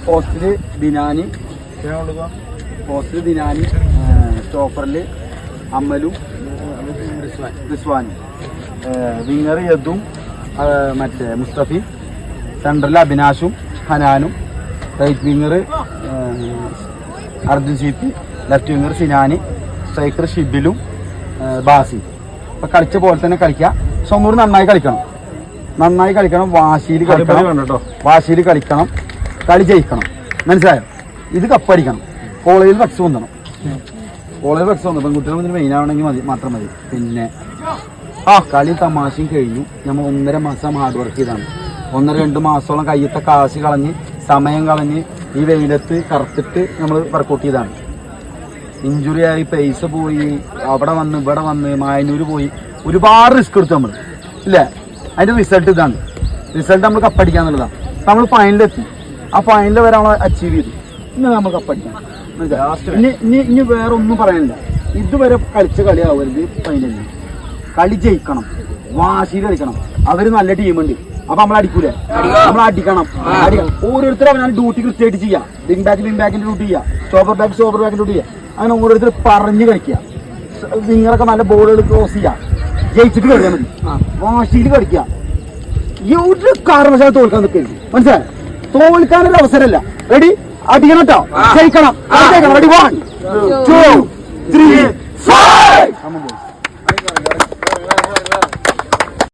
പോസ്റ്റില് ദിനാനി, സ്റ്റോപ്പറില് അമ്മലും റിസ്വാനും, winger യദും മറ്റേ മുസ്തഫി, സെൻട്രലിൽ അഭിനാഷും ഹനാനും, right winger Arjun Seepy, left winger Sinani, striker ഷിബിലും ബാസി. അപ്പൊ കളിച്ച പോലെ തന്നെ കളിക്കുക. ഷൊർണൂർ നന്നായി കളിക്കണം, വാശിയിൽ കളിക്കണം, കളി ജയിക്കണം. മനസ്സിലായോ? ഇത് കപ്പടിക്കണം. കോളേജിൽ ഫ്ലക്സ് പൊന്തണം, പെൺകുട്ടികൾ മുന്നിൽ മെയിൻ ആവണമെങ്കിൽ മാത്രം മതി. പിന്നെ കളി തമാശയും കഴിഞ്ഞു. നമ്മൾ 1.5 മാസം ഹാർഡ് വർക്ക് ചെയ്താണ്. 1-2 മാസത്തോളം കയ്യത്തെ കാശ് കളഞ്ഞ് സമയം കളഞ്ഞ് ഈ വെയിലത്ത് കറുത്തിട്ട് നമ്മൾ വർക്കൗട്ട് ചെയ്താണ്. ഇഞ്ചുറി ആയി, പൈസ പോയി, അവിടെ വന്ന് ഇവിടെ വന്ന് മായന്നൂർ പോയി, ഒരുപാട് റിസ്ക് എടുത്തു നമ്മൾ ഇല്ലേ. അതിന്റെ റിസൾട്ട് ഇതാണ്. റിസൾട്ട് നമ്മൾ കപ്പടിക്കാന്നുള്ളതാണ്. നമ്മൾ ഫൈനലെത്തി. ആ ഫൈനൽ വരെ നമ്മൾ അച്ചീവ് ചെയ്തു. ഇന്ന് നമ്മൾ കപ്പടിക്കാം. ഇനി വേറെ ഒന്നും പറയാനില്ല. ഇതുവരെ കളിച്ച കളി ആവരുത്. ഫൈനലിൽ കളി ജയിക്കണം, വാശിയിൽ കളിക്കണം. അവര് നല്ല ടീമുണ്ട്. അപ്പൊ നമ്മൾ അടിക്കൂലേ? നമ്മൾ അടിക്കണം. ഓരോരുത്തരും അവനാണ് ഡ്യൂട്ടി കൃത്യമായിട്ട് ചെയ്യാം. വിങ് ബാക്കിന്റെ ഡ്യൂട്ടി ചെയ്യാം, സ്റ്റോപ്പർ ബാക്കിന്റെ ഡ്യൂട്ടി ചെയ്യാം. അങ്ങനെ ഓരോരുത്തർ പറഞ്ഞ് കളിക്കുക. വിങ്ങറൊക്കെ നല്ല ബോളുകൾ ക്രോസ് ചെയ്യാം, ജയിച്ചിട്ട് കളിക്കാൻ മതി. വാശിയിൽ കളിക്കുക. ഈ ഒരു കാരണവശാലും തോൽക്കാൻ നിൽക്കരുത്. മനസ്സിലായി? തോൽക്കാനൊരു അവസരമല്ല. റെഡി? അടിക്കണം കേട്ടോ, ജയിക്കണം. റെഡി? 1 2 3 5.